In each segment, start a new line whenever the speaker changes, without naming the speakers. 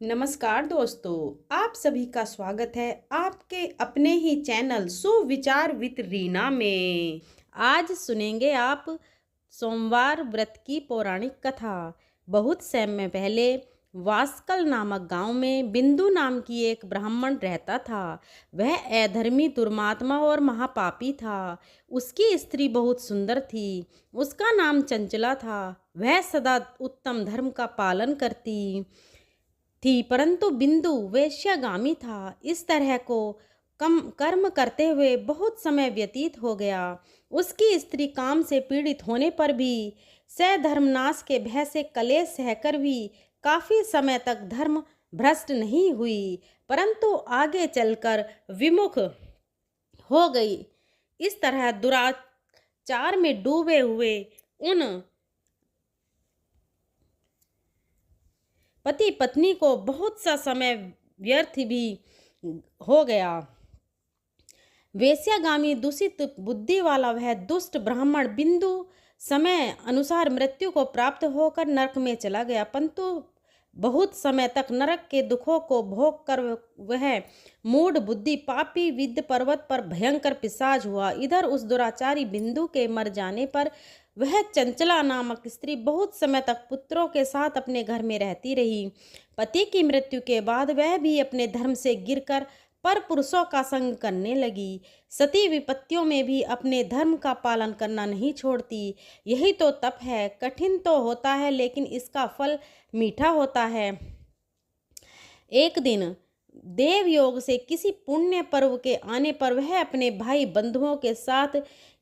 नमस्कार दोस्तों, आप सभी का स्वागत है आपके अपने ही चैनल सुविचार विद रीना में। आज सुनेंगे आप सोमवार व्रत की पौराणिक कथा। बहुत समय पहले वास्कल नामक गांव में बिंदु नाम की एक ब्राह्मण रहता था। वह अधर्मी, दुर्मात्मा और महापापी था। उसकी स्त्री बहुत सुंदर थी। उसका नाम चंचला था। वह सदा उत्तम धर्म का पालन करती थी, परंतु बिंदु वेश्यागामी था। इस तरह को कम कर्म करते हुए बहुत समय व्यतीत हो गया। उसकी स्त्री काम से पीड़ित होने पर भी सधर्मनाश के भय से कलेश सहकर भी काफी समय तक धर्म भ्रष्ट नहीं हुई, परंतु आगे चलकर विमुख हो गई। इस तरह दुराचार में डूबे हुए उन पति पत्नी को बहुत सा समय व्यर्थ भी हो गया। वेश्यागामी दूषित बुद्धि वाला वह दुष्ट ब्राह्मण बिंदु समय अनुसार मृत्यु को प्राप्त होकर नरक में चला गया, परंतु बहुत समय तक नरक के दुखों को भोग कर वह मूढ़ बुद्धि पापी विद्य पर्वत पर भयंकर पिशाच हुआ। इधर उस दुराचारी बिंदु के मर जाने पर वह चंचला नामक स्त्री बहुत समय तक पुत्रों के साथ अपने घर में रहती रही। पति की मृत्यु के बाद वह भी अपने धर्म से गिरकर पर पुरुषों का संग करने लगी। सती विपत्तियों में भी अपने धर्म का पालन करना नहीं छोड़ती। यही तो तप है। कठिन तो होता है, लेकिन इसका फल मीठा होता है। एक दिन देव योग से किसी पुण्य पर्व के आने पर वह अपने भाई बंधुओं के साथ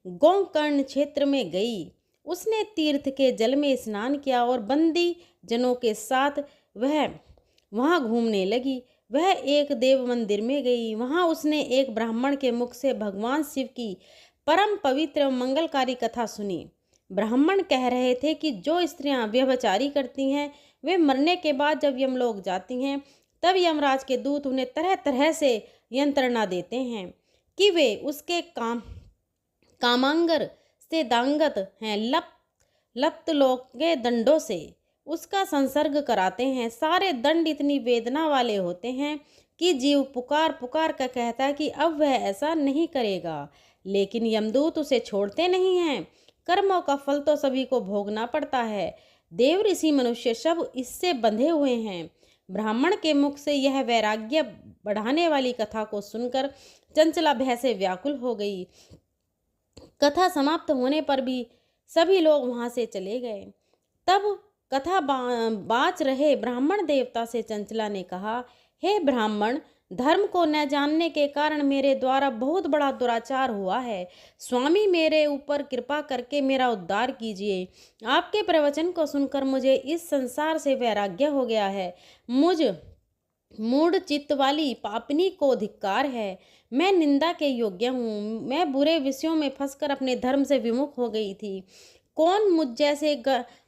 गोकर्ण क्षेत्र में गई। उसने तीर्थ के जल में स्नान किया और बंदी जनों के साथ वह वहां घूमने लगी। वह एक देव मंदिर में गई। वहां उसने एक ब्राह्मण के मुख से भगवान शिव की परम पवित्र मंगलकारी कथा सुनी। ब्राह्मण कह रहे थे कि जो स्त्रियां व्यभिचारी करती हैं, वे मरने के बाद जब यमलोक जाती हैं, तब यमराज के दूत उन्हें तरह तरह से यंत्रणा देते हैं कि वे उसके कामांगर से दांगत हैं। लप्त लोक के दंडों से उसका संसर्ग कराते हैं। सारे दंड इतनी वेदना वाले होते हैं कि जीव पुकार पुकार कर कहता है कि अब वह ऐसा नहीं करेगा, लेकिन यमदूत उसे छोड़ते नहीं हैं। कर्मों का फल तो सभी को भोगना पड़ता है। देव ऋषि मनुष्य सब इससे बंधे हुए हैं। ब्राह्मण के मुख से यह वैराग्य बढ़ाने वाली कथा को सुनकर चंचला भय से व्याकुल हो गई। कथा समाप्त होने पर भी सभी लोग वहां से चले गए। तब कथा बाँच रहे ब्राह्मण देवता से चंचला ने कहा, हे ब्राह्मण, धर्म को न जानने के कारण मेरे द्वारा बहुत बड़ा दुराचार हुआ है। स्वामी, मेरे ऊपर कृपा करके मेरा उद्धार कीजिए। आपके प्रवचन को सुनकर मुझे इस संसार से वैराग्य हो गया है। मुझ मूढ़ चित्त वाली पापनी को धिक्कार है। मैं निंदा के योग्य हूँ। मैं बुरे विषयों में फंसकर अपने धर्म से विमुख हो गई थी। कौन मुझ जैसे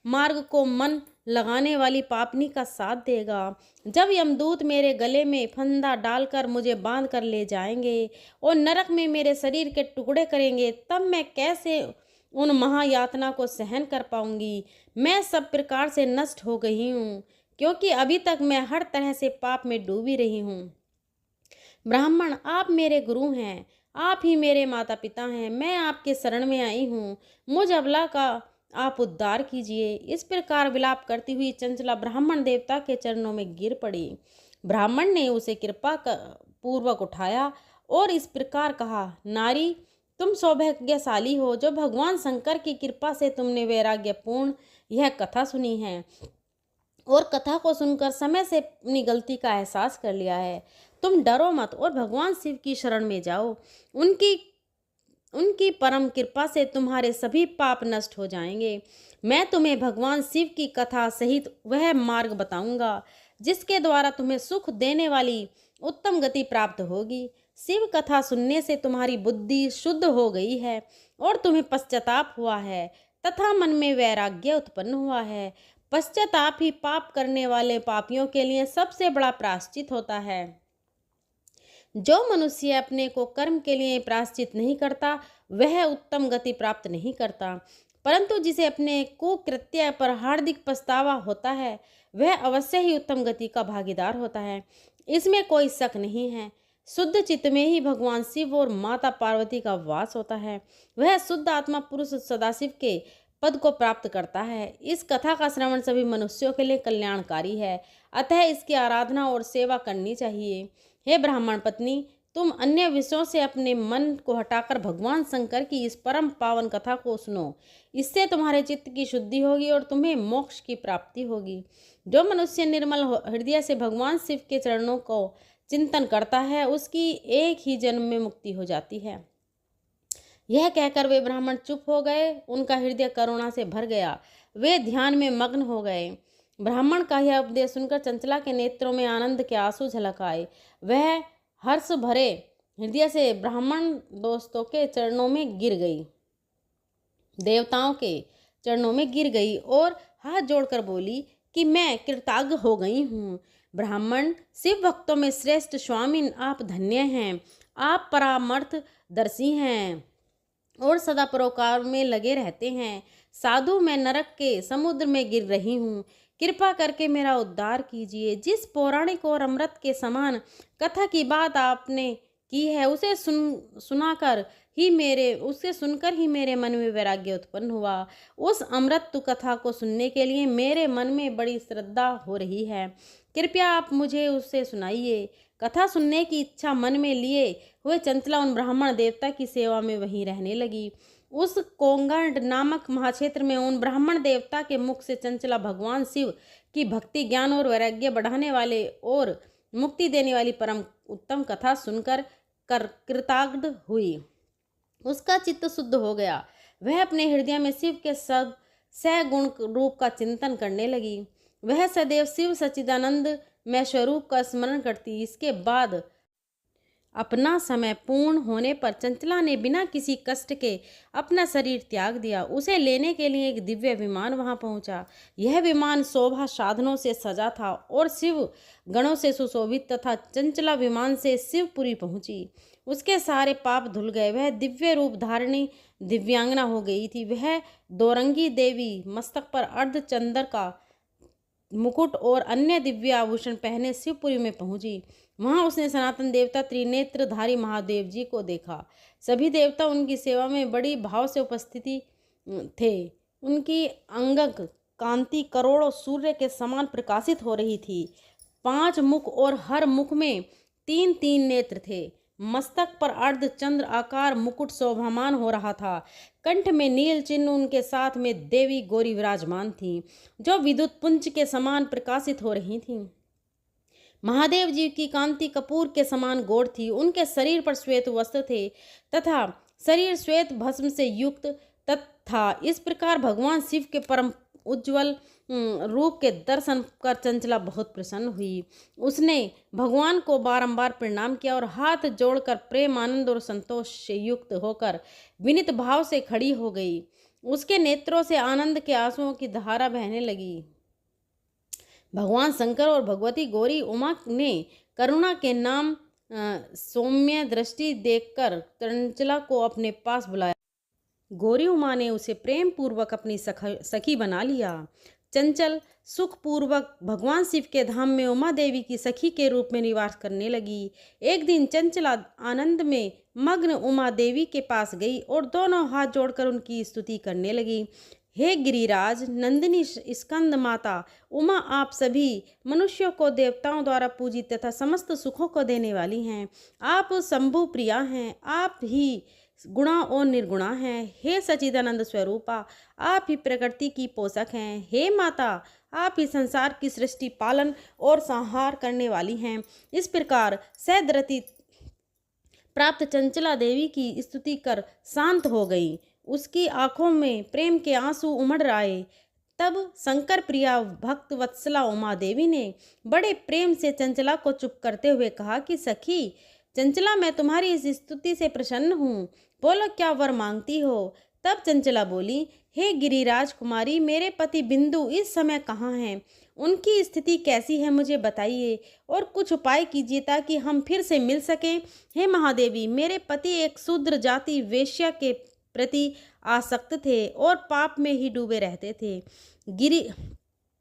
मार्ग को मन लगाने वाली पापनी का साथ देगा? जब यमदूत मेरे गले में फंदा डालकर मुझे बांध कर ले जाएंगे और नरक में मेरे शरीर के टुकड़े करेंगे, तब मैं कैसे उन महायातना को सहन कर पाऊंगी? मैं सब प्रकार से नष्ट हो गई हूँ, क्योंकि अभी तक मैं हर तरह से पाप में डूबी रही हूँ। ब्राह्मण, आप मेरे गुरु हैं, आप ही मेरे माता पिता हैं। मैं आपके शरण में आई हूँ। मुझ अबला का आप उद्धार कीजिए। इस प्रकार विलाप करती हुई चंचला ब्राह्मण देवता के चरणों में गिर पड़ी। ब्राह्मण ने उसे कृपा पूर्वक उठाया और इस प्रकार कहा, नारी, तुम सौभाग्यशाली हो जो भगवान शंकर की कृपा से तुमने वैराग्यपूर्ण यह कथा सुनी है और कथा को सुनकर समय से अपनी गलती का एहसास कर लिया है। तुम डरो मत और भगवान शिव की शरण में जाओ। उनकी परम कृपा से तुम्हारे सभी पाप नष्ट हो जाएंगे। मैं तुम्हें भगवान शिव की कथा सहित वह मार्ग बताऊंगा जिसके द्वारा तुम्हें सुख देने वाली उत्तम गति प्राप्त होगी। शिव कथा सुनने से तुम्हारी बुद्धि शुद्ध हो गई है और तुम्हें पश्चाताप हुआ है तथा मन में वैराग्य उत्पन्न हुआ है। पश्चाताप ही पाप करने वाले पापियों के लिए सबसे बड़ा प्रायश्चित होता है। जो मनुष्य अपने को कर्म के लिए प्रायश्चित नहीं करता, वह उत्तम गति प्राप्त नहीं करता। परंतु जिसे अपने कुकृत्य पर हार्दिक पछतावा होता है वह अवश्य ही उत्तम गति का भागीदार होता है, इसमें कोई शक नहीं है। शुद्ध चित्त में ही भगवान शिव और माता पार्वती का वास होता है। वह शुद्ध आत्मा पुरुष सदाशिव के पद को प्राप्त करता है। इस कथा का श्रवण सभी मनुष्यों के लिए कल्याणकारी है, अतः इसकी आराधना और सेवा करनी चाहिए। हे ब्राह्मण पत्नी, तुम अन्य विषयों से अपने मन को हटाकर भगवान शंकर की इस परम पावन कथा को सुनो। इससे तुम्हारे चित्त की शुद्धि होगी और तुम्हें मोक्ष की प्राप्ति होगी। जो मनुष्य निर्मल हृदय से भगवान शिव के चरणों को चिंतन करता है उसकी एक ही जन्म में मुक्ति हो जाती है। यह कहकर वे ब्राह्मण चुप हो गए। उनका हृदय करुणा से भर गया। वे ध्यान में मग्न हो गए। ब्राह्मण का यह उपदेश सुनकर चंचला के नेत्रों में आनंद के आंसू झलक आए। वह हर्ष भरे हृदय से ब्राह्मण दोस्तों के चरणों में गिर गई, देवताओं के चरणों में गिर गई और हाथ जोड़कर बोली कि मैं कृतज्ञ हो गई हूँ। ब्राह्मण शिव भक्तों में श्रेष्ठ स्वामी, आप धन्य हैं। आप परामर्थ दर्शी हैं और सदा परोकार में लगे रहते हैं। साधु, मैं नरक के समुद्र में गिर रही हूँ, कृपा करके मेरा उद्धार कीजिए। जिस पौराणिक और अमृत के समान कथा की बात आपने की है उसे सुनकर ही मेरे मन में वैराग्य उत्पन्न हुआ। उस अमृत कथा को सुनने के लिए मेरे मन में बड़ी श्रद्धा हो रही है। कृपया आप मुझे उसे सुनाइए। कथा सुनने की इच्छा मन में लिए हुए चंचला उन ब्राह्मण देवता की सेवा में वहीं रहने लगी। उस कोंगड नामक महाक्षेत्र में उन ब्राह्मण देवता के मुख से चंचला भगवान शिव की भक्ति, ज्ञान और वैराग्य बढ़ाने वाले और मुक्ति देने वाली परम उत्तम कथा सुनकर कृताग्ध हुई। उसका चित्त शुद्ध हो गया। वह अपने हृदय में शिव के सब सगुण रूप का चिंतन करने लगी। वह सदैव शिव सच्चिदानंद में स्वरूप का स्मरण करती। इसके बाद अपना समय पूर्ण होने पर चंचला ने बिना किसी कष्ट के अपना शरीर त्याग दिया। उसे लेने के लिए एक दिव्य विमान वहां पहुंचा। यह विमान शोभा साधनों से सजा था और शिव गणों से सुशोभित तथा चंचला विमान से शिवपुरी पहुंची। उसके सारे पाप धुल गए। वह दिव्य रूप धारणी दिव्यांगना हो गई थी। वह दोरंगी देवी मस्तक पर अर्धचंद्र का मुकुट और अन्य दिव्य आभूषण पहने शिवपुरी में पहुंची। वहां उसने सनातन देवता त्रिनेत्रधारी महादेव जी को देखा। सभी देवता उनकी सेवा में बड़ी भाव से उपस्थिति थे। उनकी अंगक कांति करोड़ों सूर्य के समान प्रकाशित हो रही थी। 5 मुख और हर मुख में 3-3 नेत्र थे। मस्तक पर अर्धचंद्र आकार मुकुट शोभामान हो रहा था। कंठ में नील चिन्ह, उनके साथ में देवी गौरी विराजमान थी जो विद्युत पुंज के समान प्रकाशित हो रही थीं। महादेव जी की कांति कपूर के समान गौर थी। उनके शरीर पर श्वेत वस्त्र थे तथा शरीर श्वेत भस्म से युक्त तथा इस प्रकार भगवान शिव के परम उज्ज्वल रूप के दर्शन कर चंचला बहुत प्रसन्न हुई। उसने भगवान को बारंबार प्रणाम किया और हाथ जोड़कर प्रेम, आनंद और संतोष से युक्त होकर विनीत भाव से खड़ी हो गई। उसके नेत्रों से आनंद के आंसुओं की धारा बहने लगी। भगवान शंकर और भगवती गौरी उमा ने करुणा के नाम सौम्य दृष्टि देखकर चंचला को अपने पास बुलाया। गौरी उमा ने उसे प्रेम पूर्वक अपनी सखी बना लिया। चंचल सुखपूर्वक भगवान शिव के धाम में उमा देवी की सखी के रूप में निवास करने लगी। एक दिन चंचला आनंद में मग्न उमा देवी के पास गई और दोनों हाथ जोड़कर उनकी स्तुति करने लगी। हे गिरिराज नंदिनी स्कंद माता उमा, आप सभी मनुष्यों को देवताओं द्वारा पूजित तथा समस्त सुखों को देने वाली हैं। आप शंभु प्रिया हैं। आप ही गुणा और निर्गुणा हैं। हे सच्चिदानंद स्वरूपा, आप ही प्रकृति की पोषक हैं। हे माता, आप ही संसार की सृष्टि, पालन और संहार करने वाली हैं। इस प्रकार सैदरति प्राप्त चंचला देवी की स्तुति कर शांत हो गई। उसकी आंखों में प्रेम के आंसू उमड़ आए। तब शंकर प्रिया भक्त वत्सला उमा देवी ने बड़े प्रेम से चंचला को चुप करते हुए कहा कि सखी चंचला, मैं तुम्हारी इस स्तुति से प्रसन्न हूँ। बोलो, क्या वर मांगती हो? तब चंचला बोली, हे गिरिराज कुमारी, मेरे पति बिंदु इस समय कहाँ हैं? उनकी स्थिति कैसी है मुझे बताइए और कुछ उपाय कीजिए ताकि हम फिर से मिल सकें। हे महादेवी, मेरे पति एक शूद्र जाति वेश्या के प्रति आसक्त थे और पाप में ही डूबे रहते थे।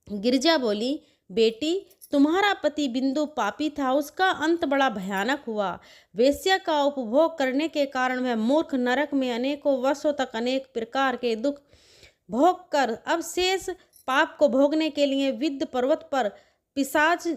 गिरिजा बोली, बेटी, तुम्हारा पति बिंदु पापी था, उसका अंत बड़ा भयानक हुआ। वेश्या का उपभोग करने के कारण वह मूर्ख नरक में अनेकों वर्षों तक अनेक प्रकार के दुख भोग कर अब शेष पाप को भोगने के लिए विद्य पर्वत पर पिशाच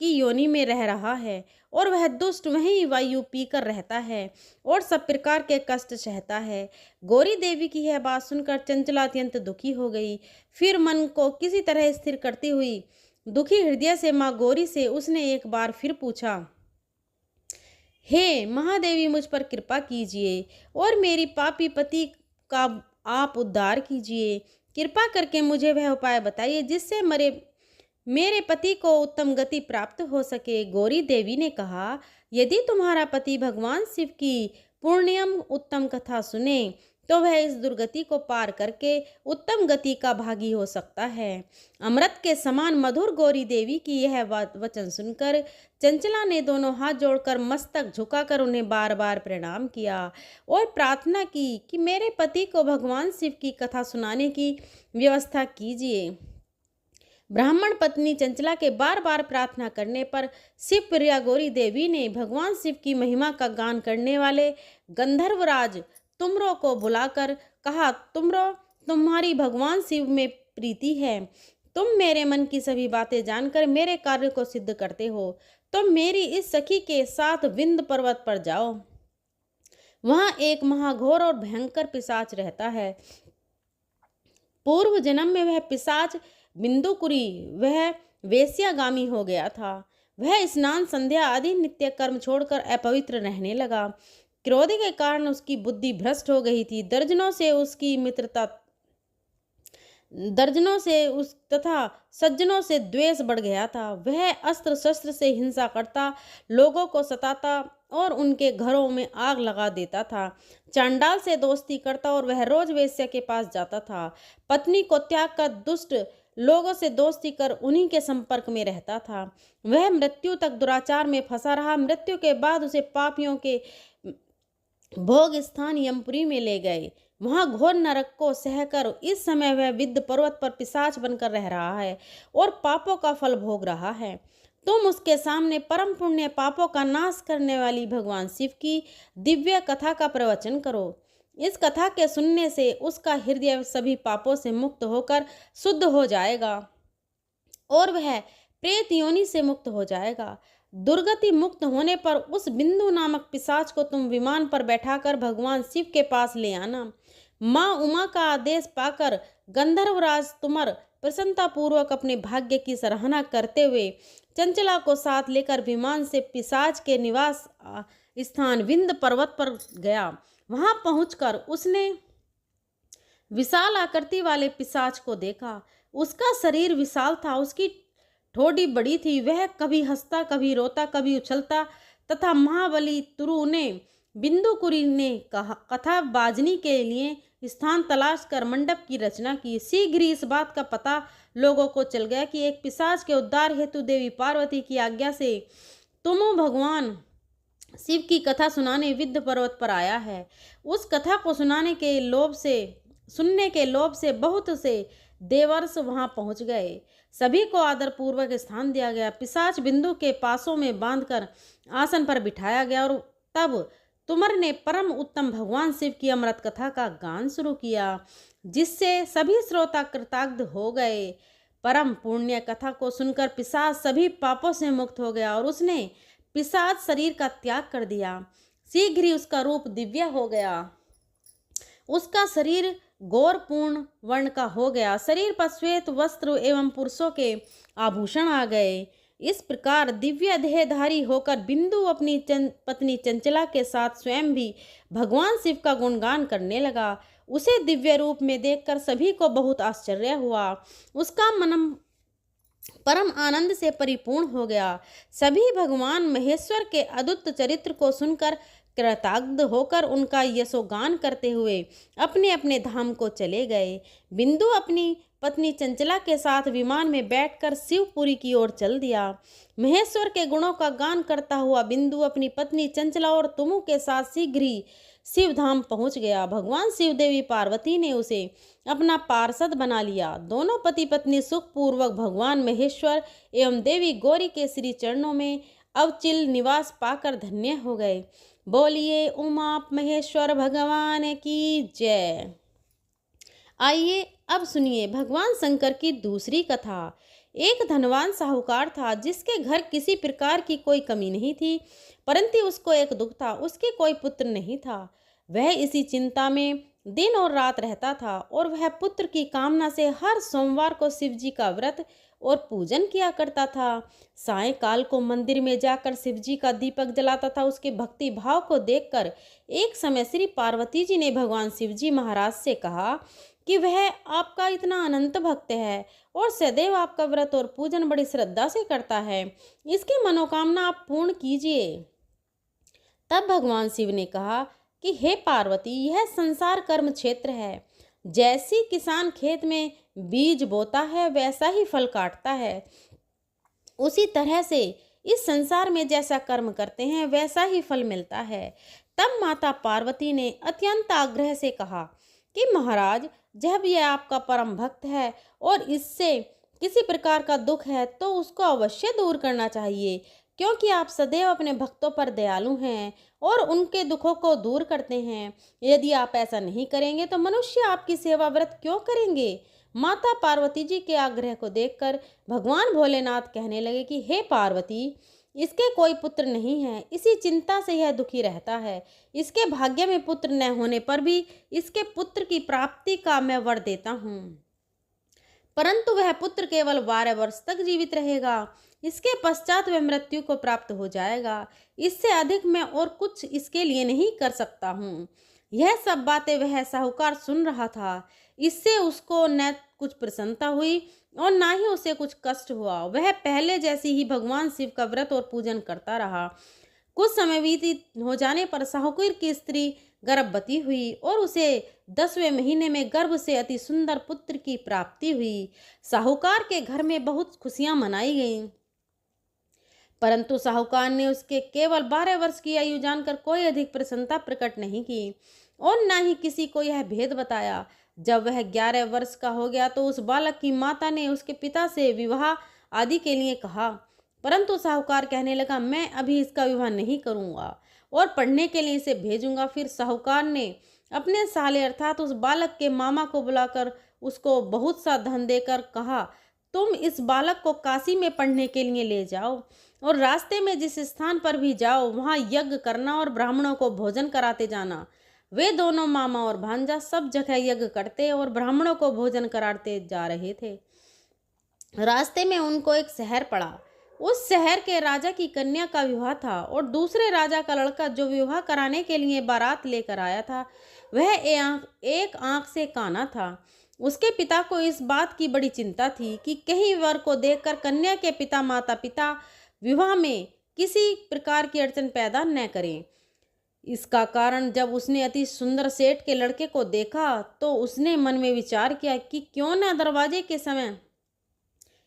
की योनि में रह रहा है, और वह दुष्ट वहीं वायु पीकर रहता है और सब प्रकार के कष्ट सहता है। गौरी देवी की यह बात सुनकर चंचला अत्यंत दुखी हो गई। फिर मन को किसी तरह स्थिर करती हुई दुखी हृदय से माँ गौरी से उसने एक बार फिर पूछा, हे महादेवी, मुझ पर कृपा कीजिए और मेरी पापी पति का आप उद्धार कीजिए। कृपा करके मुझे वह उपाय बताइए जिससे मेरे पति को उत्तम गति प्राप्त हो सके। गौरी देवी ने कहा, यदि तुम्हारा पति भगवान शिव की पुण्यम उत्तम कथा सुने तो वह इस दुर्गति को पार करके उत्तम गति का भागी हो सकता है। अमृत के समान मधुर गौरी देवी की यह वचन सुनकर चंचला ने दोनों हाथ जोड़कर मस्तक झुकाकर उन्हें बार बार प्रणाम किया और प्रार्थना की कि मेरे पति को भगवान शिव की कथा सुनाने की व्यवस्था कीजिए। ब्राह्मण पत्नी चंचला के बार बार प्रार्थना करने पर शिव प्रिया गौरी देवी ने भगवान शिव की महिमा का गान करने वाले गंधर्वराज तुमरो को बुलाकर कहा, तुमरो, तुम्हारी भगवान शिव में प्रीति है। तुम मेरे मन की सभी बातें जानकर मेरे कार्य को सिद्ध करते हो। तुम मेरी इस सखी के साथ विंध्य पर्वत पर जाओ। वहां एक महाघोर और भयंकर पिशाच रहता है। पूर्व जन्म में वह पिशाच बिंदुकुरी वह वेश्यागामी हो गया था। वह स्नान संध्या आदि नित्य कर्म छोड़कर अपवित्र रहने लगा। क्रोध के कारण उसकी बुद्धि भ्रष्ट हो गई थी। दर्जनों से तथा सज्जनों से द्वेष बढ़ गया था। वह अस्त्र शस्त्र से हिंसा करता, लोगों को सताता और उनके घरों में आग लगा देता था। चांडाल से दोस्ती करता और वह रोज वेश्या के पास जाता था। पत्नी को त्याग कर दुष्ट लोगों से दोस्ती कर उन्हीं के संपर्क में रहता था। वह मृत्यु तक दुराचार में फंसा रहा। मृत्यु के बाद उसे पापियों के भोग स्थान यमपुरी में ले गए। वहां घोर नरक को सहकर इस समय वह विद्य पर्वत पर पिशाच बनकर रह रहा है और पापों का फल भोग रहा है। तुम उसके सामने परम पुण्य पापों का नाश करने वाली भगवान शिव की दिव्य कथा का प्रवचन करो। इस कथा के सुनने से उसका हृदय सभी पापों से मुक्त होकर शुद्ध हो जाएगा और वह प्रेत योनि से मुक्त हो जाएगा। दुर्गति मुक्त होने पर उस बिंदु नामक पिशाच को तुम विमान पर बैठाकर भगवान शिव के पास ले आना। माँ उमा का आदेश पाकर गंधर्वराज तुमर प्रसन्नता पूर्वक अपने भाग्य की सराहना करते हुए चंचला को साथ लेकर विमान से पिशाच के निवास स्थान विंध्य पर्वत पर गया। वहां पहुंचकर उसने विशाल आकृति वाले पिशाच को देखा। उसका शरीर विशाल था, उसकी ठोड़ी बड़ी थी। वह कभी हंसता, कभी रोता, कभी उछलता तथा महाबली तुरु ने बिंदुकुरी ने कथा बाजनी के लिए स्थान तलाश कर मंडप की रचना की। शीघ्र ही इस बात का पता लोगों को चल गया कि एक पिशाच के उद्धार हेतु देवी पार्वती की आज्ञा से तुम भगवान शिव की कथा सुनाने विंध्य पर्वत पर आया है। उस कथा को सुनने के लोभ से बहुत से देवर्ष वहां पहुंच गए। सभी को आदर पूर्वक स्थान दिया गया। पिशाच बिंदु के पासों में बांधकर आसन पर बिठाया गया और तब तुमर ने परम उत्तम भगवान शिव की अमृत कथा का गान शुरू किया, जिससे सभी श्रोता कृतार्थ हो गए। परम पुण्य कथा को सुनकर पिशाच सभी पापों से मुक्त हो गया और उसने पिशाच शरीर का त्याग कर दिया। शीघ्र ही उसका रूप दिव्य हो गया। उसका शरीर गौरपूर्ण वर्ण का हो गया। शरीर पर श्वेत वस्त्र एवं पुरुषों के आभूषण आ गए। इस प्रकार दिव्य देहधारी होकर बिंदु अपनी पत्नी चंचला के साथ स्वयं भी भगवान शिव का गुणगान करने लगा। उसे दिव्य रूप में देखकर सभी को बहुत आश्चर्य हुआ। उसका मन परम आनंद से परिपूर्ण हो गया। सभी भगवान महेश्वर के अद्भुत चरित्र को सुनकर कृतार्थ होकर उनका यशोगान करते हुए अपने अपने धाम को चले गए। बिंदु अपनी पत्नी चंचला के साथ विमान में बैठकर शिवपुरी की ओर चल दिया। महेश्वर के गुणों का गान करता हुआ बिंदु अपनी पत्नी चंचला और तुमु के साथ शीघ्र ही शिवधाम पहुंच गया। भगवान शिव देवी पार्वती ने उसे अपना पार्षद बना लिया। दोनों पति पत्नी सुखपूर्वक भगवान महेश्वर एवं देवी गौरी के श्री चरणों में अवचिल निवास पाकर धन्य हो गए। बोलिए उमा महेश्वर भगवान की जय। आइए अब सुनिए भगवान शंकर की दूसरी कथा। एक धनवान साहूकार था जिसके घर किसी प्रकार की कोई कमी नहीं थी, परंतु उसको एक दुख था, उसके कोई पुत्र नहीं था। वह इसी चिंता में दिन और रात रहता था और वह पुत्र की कामना से हर सोमवार को शिव जी का व्रत और पूजन किया करता था। सायंकाल को मंदिर में जाकर शिव जी का दीपक जलाता था। उसके भक्ति भाव को देखकर एक समय श्री पार्वती जी ने भगवान शिव जी महाराज से कहा कि वह आपका इतना अनंत भक्त है और सदैव आपका व्रत और पूजन बड़ी श्रद्धा से करता है, इसकी मनोकामना आप पूर्ण कीजिए। तब भगवान शिव ने कहा कि हे पार्वती, यह संसार कर्म क्षेत्र है। जैसी किसान खेत में बीज बोता है वैसा ही फल काटता है, उसी तरह से इस संसार में जैसा कर्म करते हैं वैसा ही फल मिलता है। तब माता पार्वती ने अत्यंत आग्रह से कहा कि महाराज, जब यह आपका परम भक्त है और इससे किसी प्रकार का दुख है तो उसको अवश्य दूर करना चाहिए, क्योंकि आप सदैव अपने भक्तों पर दयालु हैं और उनके दुखों को दूर करते हैं। यदि आप ऐसा नहीं करेंगे तो मनुष्य आपकी सेवा व्रत क्यों करेंगे। माता पार्वती जी के आग्रह को देखकर भगवान भोलेनाथ कहने लगे कि हे पार्वती, इसके कोई पुत्र नहीं है, इसी चिंता से यह दुखी रहता है। इसके भाग्य में पुत्र न होने पर भी इसके पुत्र की प्राप्ति का मैं वर देता हूँ, परंतु वह पुत्र केवल 12 वर्ष तक जीवित रहेगा। इसके पश्चात वह मृत्यु को प्राप्त हो जाएगा। इससे अधिक मैं और कुछ इसके लिए नहीं कर सकता हूँ। यह सब बातें वह साहूकार सुन रहा था। इससे उसको न कुछ प्रसन्नता हुई और ना ही उसे कुछ कष्ट हुआ। वह पहले जैसी ही भगवान शिव का व्रत और पूजन करता रहा। कुछ समय व्यतीत हो जाने पर साहूकार की स्त्री गर्भवती हुई और उसे 10वें महीने में गर्भ से अति सुंदर पुत्र की प्राप्ति हुई। साहूकार के घर में बहुत खुशियां मनाई गईं, परंतु साहूकार ने उसके केवल 12 वर्ष की आयु जानकर कोई अधिक प्रसन्नता प्रकट नहीं की और न ही किसी को यह भेद बताया। जब वह 11 वर्ष का हो गया तो उस बालक की माता ने उसके पिता से विवाह आदि के लिए कहा, परंतु साहूकार कहने लगा, मैं अभी इसका विवाह नहीं करूंगा और पढ़ने के लिए इसे भेजूंगा। फिर साहूकार ने अपने साले अर्थात उस बालक के मामा को बुलाकर उसको बहुत सा धन देकर कहा, तुम इस बालक को काशी में पढ़ने के लिए ले जाओ और रास्ते में जिस स्थान पर भी जाओ वहां यज्ञ करना और ब्राह्मणों को भोजन कराते जाना। वे दोनों मामा और भांजा सब जगह यज्ञ करते और ब्राह्मणों को भोजन कराते जा रहे थे। रास्ते में उनको एक शहर पड़ा। उस शहर के राजा की कन्या का विवाह था और दूसरे राजा का लड़का जो विवाह कराने के लिए बारात लेकर आया था वह एक आंख से काना था। उसके पिता को इस बात की बड़ी चिंता थी कि कहीं वर को देखकर कन्या के पिता माता पिता विवाह में किसी प्रकार की अड़चन पैदा न करें। इसका कारण जब उसने अति सुंदर सेठ के लड़के को देखा तो उसने मन में विचार किया कि क्यों न दरवाजे के समय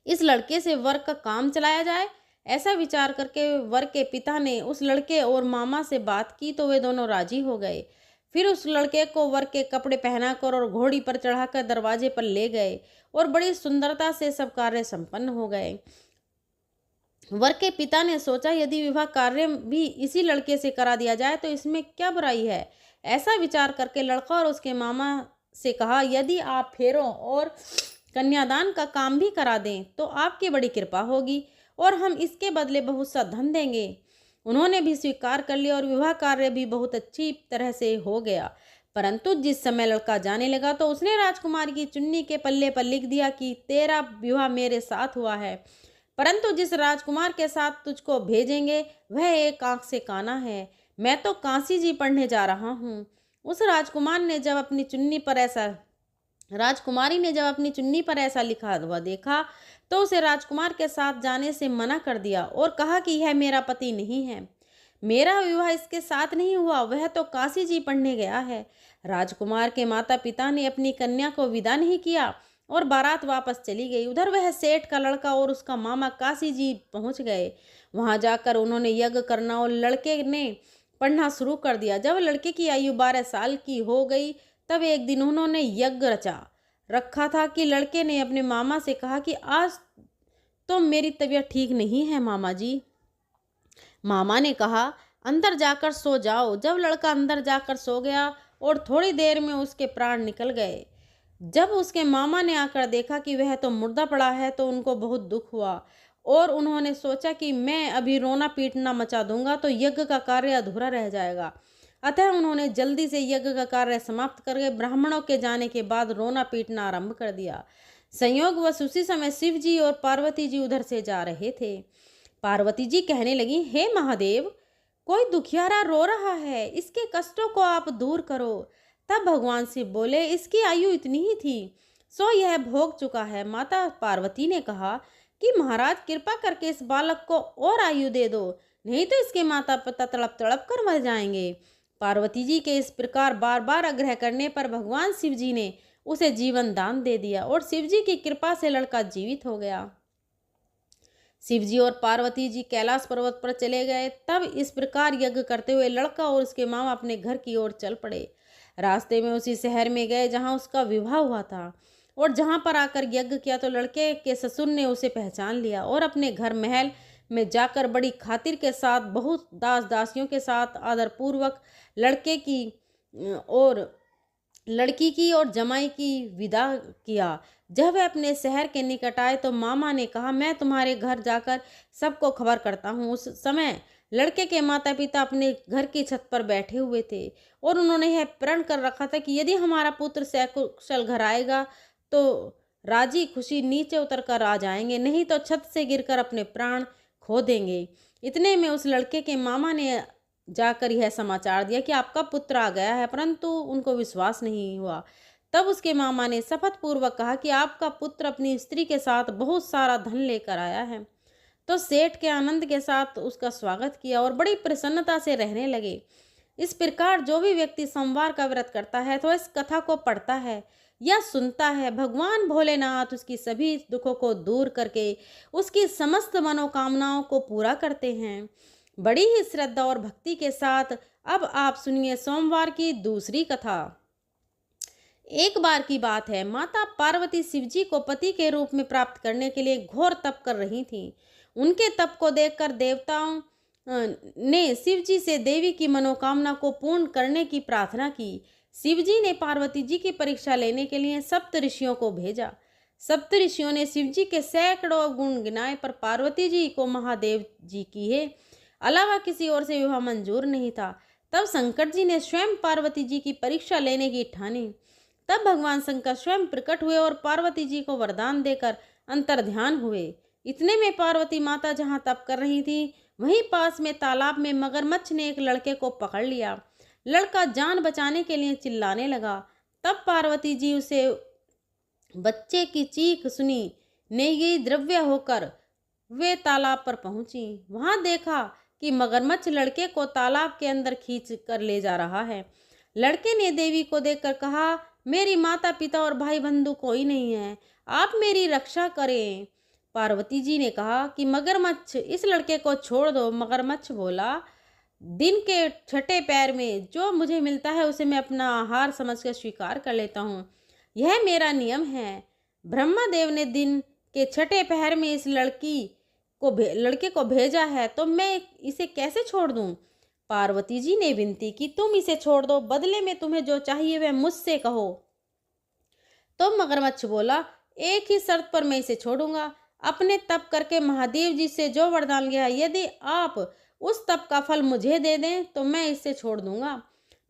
इस लड़के से वर का काम चलाया जाए। ऐसा विचार करके वर के पिता ने उस लड़के और मामा से बात की तो वे दोनों राजी हो गए। फिर उस लड़के को वर के कपड़े पहनाकर और घोड़ी पर चढ़ाकर दरवाजे पर ले गए और बड़ी सुंदरता से सब कार्य संपन्न हो गए। वर के पिता ने सोचा, यदि विवाह कार्य भी इसी लड़के से करा दिया जाए तो इसमें क्या बुराई है। ऐसा विचार करके लड़का और उसके मामा से कहा, यदि आप फेरों और कन्यादान का काम भी करा दें तो आपकी बड़ी कृपा होगी और हम इसके बदले बहुत सा धन देंगे। उन्होंने भी स्वीकार कर लिया और विवाह कार्य भी बहुत अच्छी तरह से हो गया। परंतु जिस समय लड़का जाने लगा तो उसने राजकुमार की चुन्नी के पल्ले पर लिख दिया कि तेरा विवाह मेरे साथ हुआ है, परंतु जिस राजकुमार के साथ तुझको भेजेंगे वह एक आंख से काना है। मैं तो काशी जी पढ़ने जा रहा हूँ। उस राजकुमारी ने जब अपनी चुन्नी पर ऐसा लिखा हुआ देखा तो उसे राजकुमार के साथ जाने से मना कर दिया और कहा कि यह मेरा पति नहीं है, मेरा विवाह इसके साथ नहीं हुआ, वह तो काशी जी पढ़ने गया है। राजकुमार के माता पिता ने अपनी कन्या को विदा नहीं किया और बारात वापस चली गई। उधर वह सेठ का लड़का और उसका मामा काशी जी पहुंच गए। वहां जाकर उन्होंने यज्ञ करना और लड़के ने पढ़ना शुरू कर दिया। जब लड़के की आयु 12 साल की हो गई तब एक दिन उन्होंने यज्ञ रचा रखा था कि लड़के ने अपने मामा से कहा कि आज तो मेरी तबीयत ठीक नहीं है मामा जी। मामा ने कहा अंदर जाकर सो जाओ। जब लड़का अंदर जाकर सो गया और थोड़ी देर में उसके प्राण निकल गए। जब उसके मामा ने आकर देखा कि वह तो मुर्दा पड़ा है तो उनको बहुत दुख हुआ और उन्होंने सोचा कि मैं अभी रोना पीटना मचा दूंगा तो यज्ञ का कार्य अधूरा रह जाएगा। अतः उन्होंने जल्दी से यज्ञ का कार्य समाप्त करके ब्राह्मणों के जाने के बाद रोना पीटना आरंभ कर दिया। संयोगवश उसी समय शिव जी और पार्वती जी उधर से जा रहे थे। पार्वती जी कहने लगी, हे महादेव, कोई दुखियारा रो रहा है, इसके कष्टों को आप दूर करो। तब भगवान शिव बोले, इसकी आयु इतनी ही थी, सो यह भोग चुका है। माता पार्वती ने कहा कि महाराज कृपा करके इस बालक को और आयु दे दो, नहीं तो इसके माता पिता तड़प तड़प कर मर जाएंगे। पार्वती जी के इस प्रकार बार बार आग्रह करने पर भगवान शिव जी ने उसे जीवन दान दे दिया और शिव जी की कृपा से लड़का जीवित हो गया। शिव जी और पार्वती जी कैलाश पर्वत पर चले गए। तब इस प्रकार यज्ञ करते हुए लड़का और उसके मामा अपने घर की ओर चल पड़े। रास्ते में उसी शहर में गए जहां उसका विवाह हुआ था और जहां पर आकर यज्ञ किया तो लड़के के ससुर ने उसे पहचान लिया और अपने घर महल में जाकर बड़ी खातिर के साथ बहुत दास दासियों के साथ आदरपूर्वक लड़की की और जमाई की विदा किया। जब वह अपने शहर के निकट आए तो मामा ने कहा, मैं तुम्हारे घर जाकर सबको खबर करता हूँ। उस समय लड़के के माता पिता अपने घर की छत पर बैठे हुए थे और उन्होंने यह प्रण कर रखा था कि यदि हमारा पुत्र सकुशल घर आएगा तो राजी खुशी नीचे उतर कर आ जाएंगे, नहीं तो छत से गिरकर अपने प्राण खो देंगे। इतने में उस लड़के के मामा ने जाकर यह समाचार दिया कि आपका पुत्र आ गया है, परंतु उनको विश्वास नहीं हुआ। तब उसके मामा ने शपथ पूर्वक कहा कि आपका पुत्र अपनी स्त्री के साथ बहुत सारा धन लेकर आया है। तो सेठ के आनंद के साथ उसका स्वागत किया और बड़ी प्रसन्नता से रहने लगे। इस प्रकार जो भी व्यक्ति सोमवार का व्रत करता है तो इस कथा को पढ़ता है या सुनता है, भगवान भोलेनाथ उसकी सभी दुखों को दूर करके उसकी समस्त मनोकामनाओं को पूरा करते हैं। बड़ी ही श्रद्धा और भक्ति के साथ अब आप सुनिए सोमवार की दूसरी कथा। एक बार की बात है, माता पार्वती शिवजी को पति के रूप में प्राप्त करने के लिए घोर तप कर रही थीं। उनके तप को देखकर देवताओं ने शिवजी से देवी की मनोकामना को पूर्ण करने की प्रार्थना की। शिवजी ने पार्वती जी की परीक्षा लेने के लिए सप्त ऋषियों को भेजा। सप्त ऋषियों ने शिवजी के सैकड़ों गुण गिनाए पर पार्वती जी को महादेव जी की है अलावा किसी और से विवाह मंजूर नहीं था। तब शंकर जी ने स्वयं पार्वती जी की परीक्षा लेने की ठानी। तब भगवान शंकर स्वयं प्रकट हुए और पार्वती जी को वरदान देकर अंतर्ध्यान हुए। इतने में पार्वती माता जहां तप कर रही थी वहीं पास में तालाब में मगरमच्छ ने एक लड़के को पकड़ लिया। लड़का जान बचाने के लिए चिल्लाने लगा। तब पार्वती जी उसे बच्चे की चीख सुनी नेगी द्रव्य होकर वे तालाब पर पहुंची। वहां देखा कि मगरमच्छ लड़के को तालाब के अंदर खींच कर ले जा रहा है। लड़के ने देवी को देखकर कहा, मेरी माता पिता और भाई बंधु कोई नहीं है, आप मेरी रक्षा करें। पार्वती जी ने कहा कि मगरमच्छ इस लड़के को छोड़ दो। मगरमच्छ बोला, दिन के छठे पैर में जो मुझे मिलता है उसे मैं अपना आहार समझकर स्वीकार कर लेता हूँ, यह मेरा नियम है। ब्रह्मदेव ने दिन के छठे पहर में इस लड़के को भेजा है तो मैं इसे कैसे छोड़ दूं? पार्वती जी ने विनती की, तुम इसे छोड़ दो, बदले में तुम्हें जो चाहिए वह मुझसे कहो। तो मगरमच्छ बोला, एक ही शर्त पर मैं इसे छोड़ूंगा। अपने तप करके महादेव जी से जो वरदान लिया है, यदि आप उस तप का फल मुझे दे दें तो मैं इसे छोड़ दूंगा।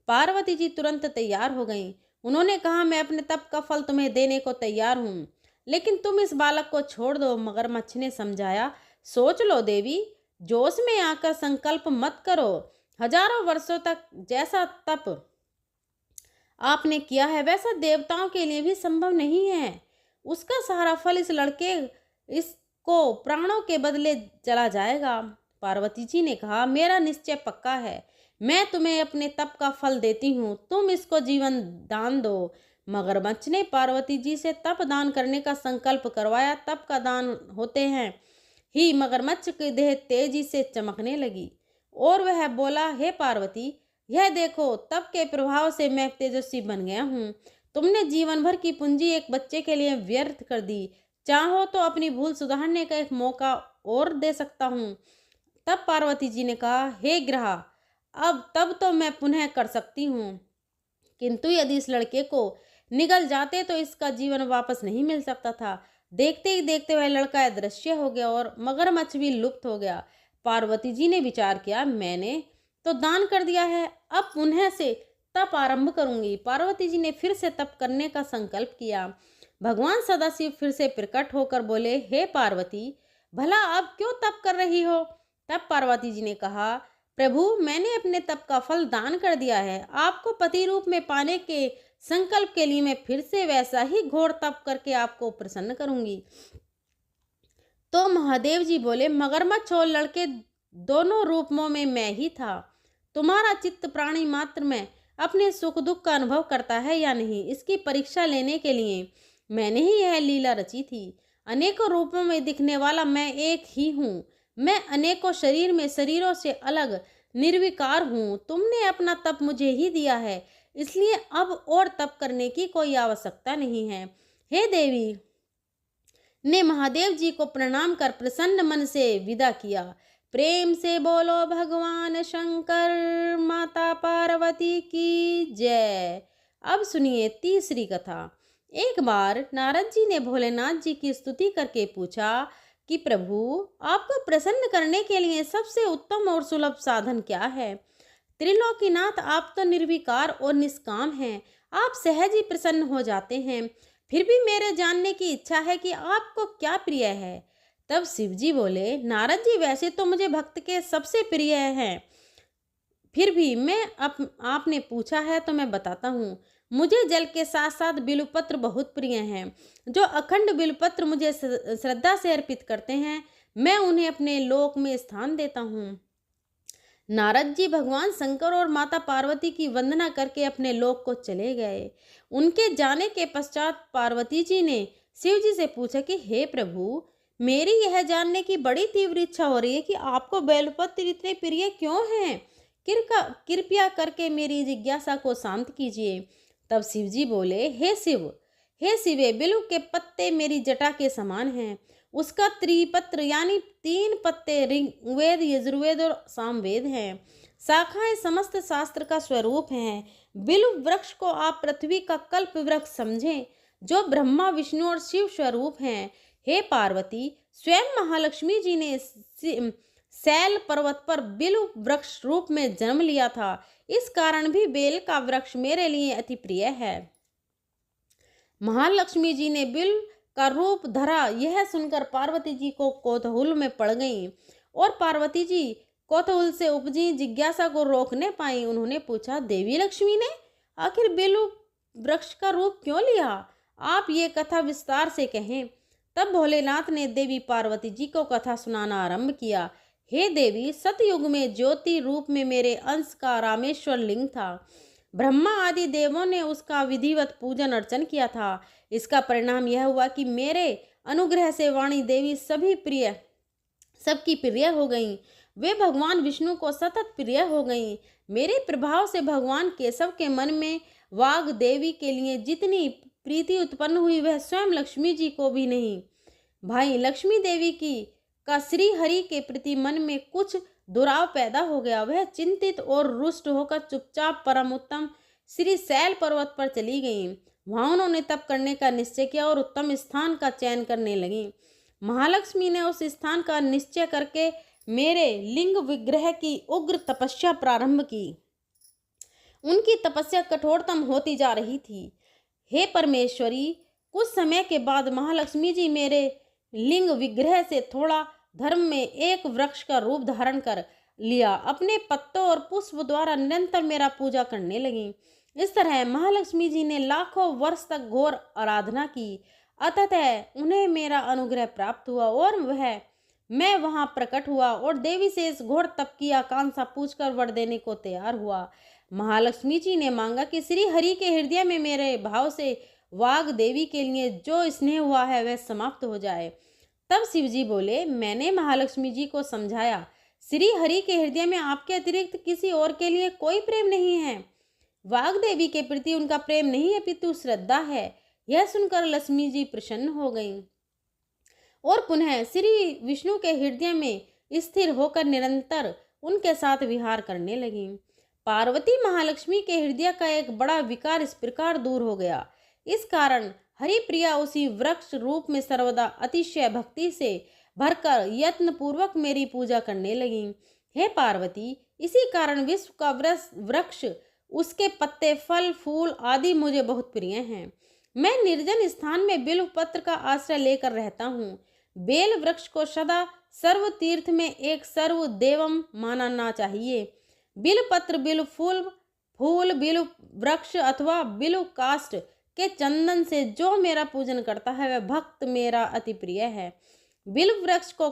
पार्वती जी तुरंत तैयार हो गईं। उन्होंने कहा, मैं अपने तप का फल तुम्हें देने को तैयार हूँ, लेकिन तुम इस बालक को छोड़ दो। मगरमच्छ ने समझाया, सोच लो देवी, जोश में आकर संकल्प मत करो। हजारों वर्षों तक जैसा तप आपने किया है वैसा देवताओं के लिए भी संभव नहीं है। उसका सारा फल इस लड़के इसको प्राणों के बदले चला जाएगा। पार्वती जी ने कहा, मेरा निश्चय पक्का है, मैं तुम्हें अपने तप का फल देती हूँ, तुम इसको जीवन दान दो। मगरमच्छ ने पार्वती जी से तप दान करने का संकल्प करवाया। तप का दान होते हैं ही मगरमच्छ की देह तेजी से चमकने लगी। और वह बोला, हे पार्वती, यह देखो, तप के प्रभाव से मैं तेजस्वी बन गया हूँ। तुमने जीवन भर की पूंजी एक बच्चे के लिए व्यर्थ कर दी। चाहो तो अपनी भूल सुधारने का एक मौका और दे सकता हूँ। तब पार्वती जी ने कहा, हे ग्रह, अब तब तो मैं पुनः कर सकती हूँ, किंतु यदि इस लड़के को निगल जाते तो इसका जीवन वापस नहीं मिल सकता था। देखते ही देखते वह लड़का अदृश्य हो गया और मगरमच्छ भी लुप्त हो गया। पार्वती जी ने विचार किया, मैंने तो दान कर दिया है, अब पुनः से तप आरंभ करूंगी। पार्वती जी ने फिर से तप करने का संकल्प किया। भगवान सदाशिव फिर से प्रकट होकर बोले, हे पार्वती, भला अब क्यों तप कर रही हो? तब पार्वती जी ने कहा, प्रभु, मैंने अपने तप का फल दान कर दिया है। आपको पति रूप में पाने के संकल्प के लिए मैं फिर से वैसा ही घोर तप करके आपको प्रसन्न करूंगी। तो महादेव जी बोले, मगरमच्छ और लड़के दोनों रूपों में मैं ही था। तुम्हारा चित्त प्राणी मात्र में अपने सुख दुख का अनुभव करता है या नहीं, इसकी परीक्षा लेने के लिए मैंने ही यह लीला रची थी। अनेकों रूपों में दिखने वाला मैं एक ही हूँ। मैं अनेकों शरीर में शरीरों से अलग निर्विकार हूँ। तुमने अपना तप मुझे ही दिया है, इसलिए अब और तप करने की कोई आवश्यकता नहीं है। हे देवी ने महादेव जी को प्रणाम कर प्रसन्न मन से विदा किया। प्रेम से बोलो भगवान शंकर माता पार्वती की जय। अब सुनिए तीसरी कथा। एक बार नारद जी ने भोलेनाथ जी की स्तुति करके पूछा कि प्रभु, आपको प्रसन्न करने के लिए सबसे उत्तम और सुलभ साधन क्या है? त्रिलोकीनाथ, आप तो निर्विकार और निष्काम हैं, आप सहज ही प्रसन्न हो जाते हैं। फिर भी मेरे जानने की इच्छा है कि आपको क्या प्रिय है। तब शिव जी बोले, नारद जी, वैसे तो मुझे भक्त के सबसे प्रिय हैं, फिर भी आपने पूछा है तो मैं बताता हूँ। मुझे जल के साथ साथ बिल्वपत्र बहुत प्रिय हैं। जो अखंड बिल्वपत्र मुझे श्रद्धा से अर्पित करते हैं, मैं उन्हें अपने लोक में स्थान देता हूँ। नारद जी भगवान शंकर और माता पार्वती की वंदना करके अपने लोक को चले गए। उनके जाने के पश्चात पार्वती जी ने शिव जी से पूछा कि हे प्रभु, मेरी यह जानने की बड़ी तीव्र इच्छा हो रही है कि आपको बेलपत्र इतने प्रिय क्यों हैं। कृपया करके मेरी जिज्ञासा को शांत कीजिए। तब शिव जी बोले, हे शिवे, बिल्व के पत्ते मेरी जटा के समान हैं। उसका त्रिपत्र यानी 3 पत्ते ऋग्वेद, यजुर्वेद और सामवेद हैं। शाखाएं समस्त शास्त्र का स्वरूप हैं। बिल्व वृक्ष को आप पृथ्वी का कल्प वृक्ष समझें, जो ब्रह्मा, विष्णु और शिव स्वरूप हैं। हे पार्वती, स्वयं महालक्ष्मी जी ने शैल पर्वत पर बिल्व वृक्ष रूप में जन्म लिया था। इस कारण भी बेल का वृक्ष मेरे लिए अति प्रिय है। महालक्ष्मी जी ने बिल्व का रूप धरा, यह सुनकर पार्वती जी को कौतूहल में पड़ गईं और पार्वती जी कौतूहल से उपजी जिज्ञासा को रोक न पाई। उन्होंने पूछा, देवी लक्ष्मी ने आखिर बिल्व वृक्ष का रूप क्यों लिया? आप ये कथा विस्तार से कहें। तब भोलेनाथ ने देवी पार्वती जी को कथा सुनाना आरंभ किया। हे देवी, सतयुग में ज्योति रूप में मेरे अंश का रामेश्वर लिंग था। ब्रह्मा आदि देवों ने उसका विधिवत पूजन अर्चन किया था। इसका परिणाम यह हुआ कि मेरे अनुग्रह से वाणी देवी सबकी प्रिय हो गईं। वे भगवान विष्णु को सतत प्रिय हो गईं। मेरे प्रभाव से भगवान केशव के मन में वाग देवी के लिए जितनी प्रीति उत्पन्न हुई, वह स्वयं लक्ष्मी जी को भी नहीं। भाई, लक्ष्मी देवी का श्री हरि के प्रति मन में कुछ दुराव पैदा हो गया। वह चिंतित और रुष्ट होकर चुपचाप परम उत्तम श्री शैल पर्वत पर चली गईं। वहां उन्होंने तप करने का निश्चय किया और उत्तम स्थान का चयन करने लगी। महालक्ष्मी ने उस स्थान का निश्चय करके मेरे लिंग विग्रह की उग्र तपस्या प्रारंभ की। उनकी तपस्या कठोरतम होती जा रही थी। हे परमेश्वरी, कुछ समय के बाद महालक्ष्मी जी मेरे लिंग विग्रह से थोड़ा धर्म में एक वृक्ष का रूप धारण कर लिया। अपने पत्तों और पुष्प द्वारा निरंतर मेरा पूजा करने लगी। इस तरह महालक्ष्मी जी ने लाखों वर्ष तक घोर आराधना की। अतः उन्हें मेरा अनुग्रह प्राप्त हुआ और मैं वहां प्रकट हुआ और देवी से इस घोर तप की आकांक्षा पूछकर वर देने को तैयार हुआ। महालक्ष्मी जी ने मांगा कि श्री हरि के हृदय में मेरे भाव से वाग देवी के लिए जो स्नेह हुआ है वह समाप्त हो जाए। तब शिव जी बोले, मैंने महालक्ष्मी जी को समझाया श्री हरि के हृदय में आपके अतिरिक्त किसी और के लिए कोई प्रेम नहीं है। वाग्देवी के प्रति उनका प्रेम नहीं अपितु श्रद्धा है। यह सुनकर लक्ष्मी जी प्रसन्न हो गईं और पुनः श्री विष्णु के हृदय में स्थिर होकर निरंतर उनके साथ विहार करने लगीं। पार्वती महालक्ष्मी के हृदय का एक बड़ा विकार इस प्रकार दूर हो गया। इस कारण हरिप्रिया उसी वृक्ष रूप में सर्वदा अतिशय भक्ति से भरकर यत्न पूर्वक मेरी पूजा करने लगी। हे पार्वती, इसी कारण विश्व का वृक्ष, उसके पत्ते, फल, फूल आदि मुझे बहुत प्रिय हैं। मैं निर्जन स्थान में बिल्व पत्र का आश्रय लेकर रहता हूँ। बेल वृक्ष को सदा सर्व तीर्थ में एक सर्व देवम मानना चाहिए। बिल्व पत्र, बिल्व फूल, बिल्व वृक्ष अथवा बिल्व काष्ठ के चंदन से जो मेरा पूजन करता है वह भक्त मेरा अति प्रिय है। बिल्व वृक्ष को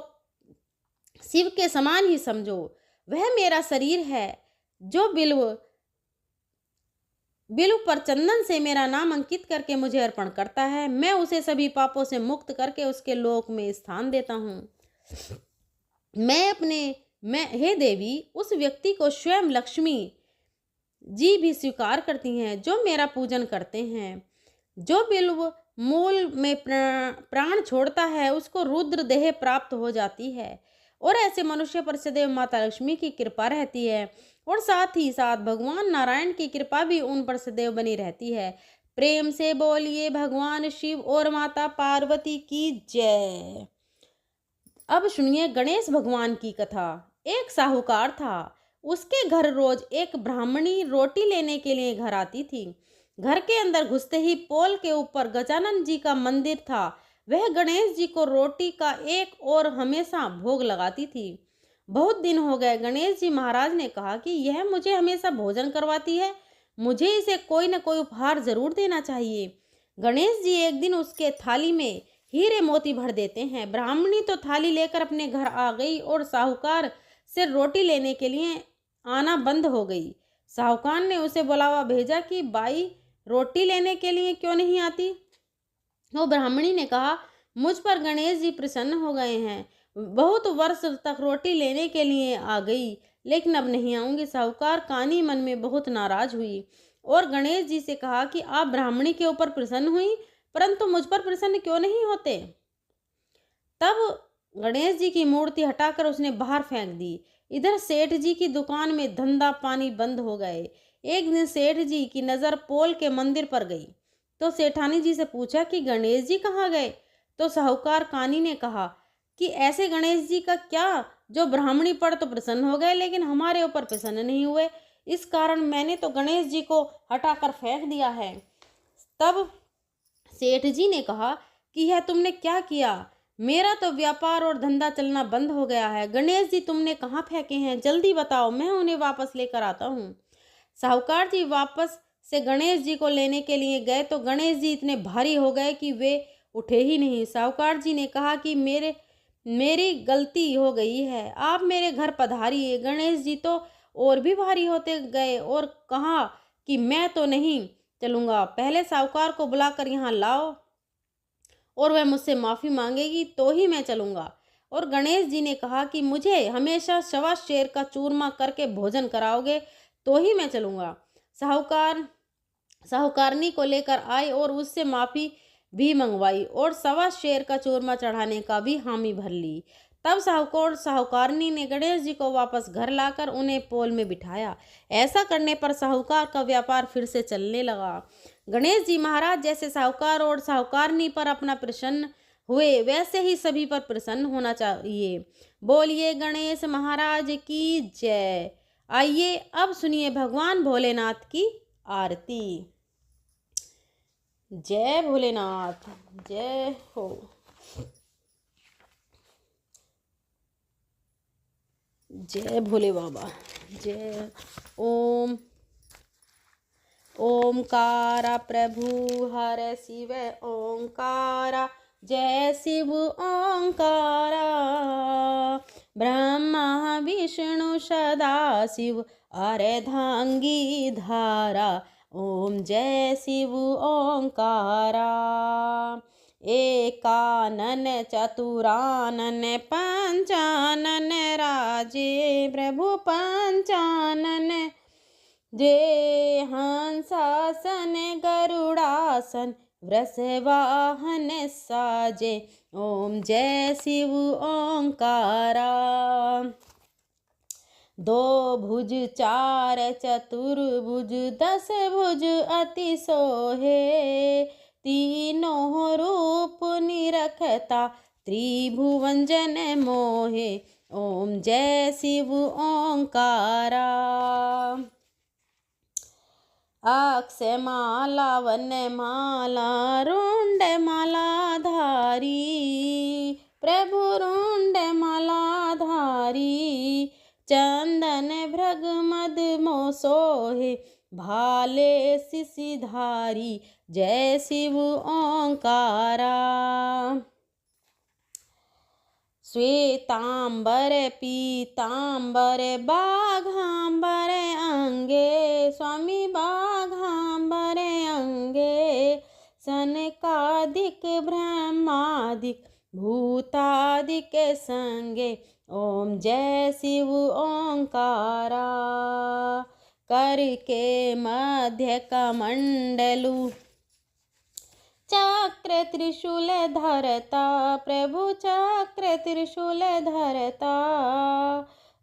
शिव के समान ही समझो। वह मेरा शरीर है। जो बिल्व पर चंदन से मेरा नाम अंकित करके मुझे अर्पण करता है, मैं उसे सभी पापों से मुक्त करके उसके लोक में स्थान देता हूँ। हे देवी, उस व्यक्ति को स्वयं लक्ष्मी जी भी स्वीकार करती हैं जो मेरा पूजन करते हैं। जो बिल्व मूल में प्राण छोड़ता है उसको रुद्र देह प्राप्त हो जाती है और ऐसे मनुष्य पर सदैव माता लक्ष्मी की कृपा रहती है और साथ ही साथ भगवान नारायण की कृपा भी उन पर सदैव बनी रहती है। प्रेम से बोलिए भगवान शिव और माता पार्वती की जय। अब सुनिए गणेश भगवान की कथा। एक साहूकार था। उसके घर रोज एक ब्राह्मणी रोटी लेने के लिए घर आती थी। घर के अंदर घुसते ही पोल के ऊपर गजानन जी का मंदिर था। वह गणेश जी को रोटी का एक और हमेशा भोग लगाती थी। बहुत दिन हो गए। गणेश जी महाराज ने कहा कि यह मुझे हमेशा भोजन करवाती है, मुझे इसे कोई न कोई उपहार जरूर देना चाहिए। गणेश जी एक दिन उसके थाली में हीरे मोती भर देते हैं। ब्राह्मणी तो थाली लेकर अपने घर आ गई और साहूकार से रोटी लेने के लिए आना बंद हो गई। साहूकार ने उसे बुलावा भेजा कि बाई, रोटी लेने के लिए क्यों नहीं आती? वो ब्राह्मणी ने कहा, मुझ पर गणेश जी प्रसन्न हो गए हैं। बहुत वर्ष तक रोटी लेने के लिए आ गई, लेकिन अब नहीं आऊंगी। साहूकार कानी मन में बहुत नाराज हुई और गणेश जी से कहा कि आप ब्राह्मणी के ऊपर प्रसन्न हुई, परंतु मुझ पर प्रसन्न क्यों नहीं होते? तब गणेश जी की मूर्ति हटाकर उसने बाहर फेंक दी। इधर सेठ जी की दुकान में धंधा पानी बंद हो गए। एक दिन सेठ जी की नज़र पोल के मंदिर पर गई तो सेठानी जी से पूछा कि गणेश जी कहाँ गए? तो साहूकार कानी ने कहा कि ऐसे गणेश जी का क्या जो ब्राह्मणी पर तो प्रसन्न हो गए लेकिन हमारे ऊपर प्रसन्न नहीं हुए, इस कारण मैंने तो गणेश जी को हटाकर फेंक दिया है। तब सेठ जी ने कहा कि यह तुमने क्या किया? मेरा तो व्यापार और धंधा चलना बंद हो गया है। गणेश जी तुमने कहाँ फेंके हैं? जल्दी बताओ, मैं उन्हें वापस लेकर आता हूँ। साहूकार जी वापस से गणेश जी को लेने के लिए गए तो गणेश जी इतने भारी हो गए कि वे उठे ही नहीं। साहूकार जी ने कहा कि मेरी गलती हो गई है, आप मेरे घर पधारिए। गणेश जी तो और भी भारी होते गए और कहा कि मैं तो नहीं चलूँगा, पहले साहूकार को बुलाकर यहाँ लाओ और वह मुझसे माफ़ी मांगेगी तो ही मैं चलूँगा। और गणेश जी ने कहा कि मुझे हमेशा सवा शेर का चूरमा करके भोजन कराओगे तो ही मैं चलूँगा। साहूकारनी को लेकर आए और उससे माफ़ी भी मंगवाई और सवा शेर का चूरमा चढ़ाने का भी हामी भर ली। तब साहूकारनी ने गणेश जी को वापस घर लाकर उन्हें पोल में बिठाया। ऐसा करने पर साहूकार का व्यापार फिर से चलने लगा। गणेश जी महाराज जैसे साहूकार और साहूकारनी पर अपना प्रसन्न हुए वैसे ही सभी पर प्रसन्न होना चाहिए। बोलिए गणेश महाराज की जय। आइए अब सुनिए भगवान भोलेनाथ की आरती। जय भोलेनाथ, जय हो। जय भोले बाबा, जय। ओमकारा प्रभु हर शिव ओंकारा, जय शिव ओंकारा। ब्रह्मा विष्णु सदा शिव अर्धांगी धारा, ओम जय शिव ओंकारा। एकानन चतुरानन पंचानन राजे प्रभु पंचानन। जे हंसासन गरुड़ासन वृषवाहन साजे। ओम जय शिव ओंकारा। दो भुज चार चतुर्भुज दस भुज अति सोहे। तीनों रूप निरखता त्रिभुवन जन मोहे। ओम जय शिव ओंकारा। अक्षय माला वन माला रुंड माला धारी प्रभु रुंड माला धारी। चंदन भृग मद मोसोहे भाले शिशिधारी। जय शिव ओंकारा। श्वेतांबर पीतांबर बाघांबर अंगे स्वामी बाघांबर अंगे। सनकादिक ब्रह्मादिक भूतादिक संगे। ओम जय शिव ओंकारा। करके मध्य कमंडलु चक्र त्रिशूल धरता प्रभु चक्र त्रिशूल धरता।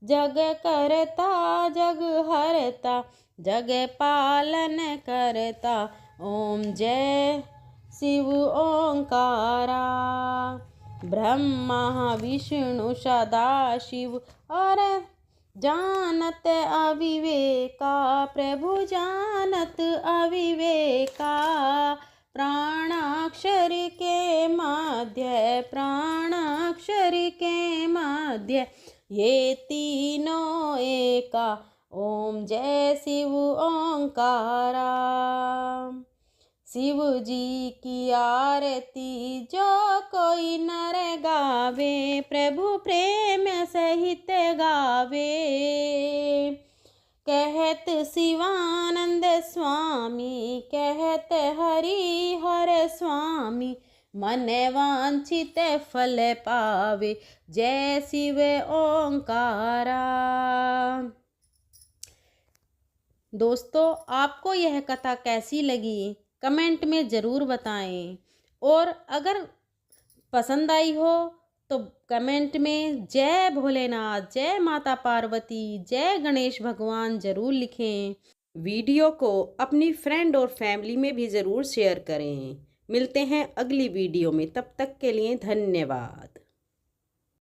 जग करता जग हरता जग पालन करता। ओम जय शिव ओंकारा। ब्रह्मा विष्णु सदा शिव और जानत अविवेका प्रभु जानत अविवेका। प्राणाक्षर के मध्य प्राणाक्षर के मध्य ये तीनों एका। ओम जय शिव ओंकारा। शिव जी की आरती जो कोई नर गावे प्रभु प्रेम सहित गावे। कहत शिवानंद स्वामी कहत हरि हर स्वामी। मन वांछित फल पावे जय शिव ओंकारा। दोस्तों, आपको यह कथा कैसी लगी कमेंट में ज़रूर बताएं। और अगर पसंद आई हो तो कमेंट में जय भोलेनाथ, जय माता पार्वती, जय गणेश भगवान ज़रूर लिखें। वीडियो को अपनी फ्रेंड और फैमिली में भी ज़रूर शेयर करें। मिलते हैं अगली वीडियो में, तब तक के लिए धन्यवाद।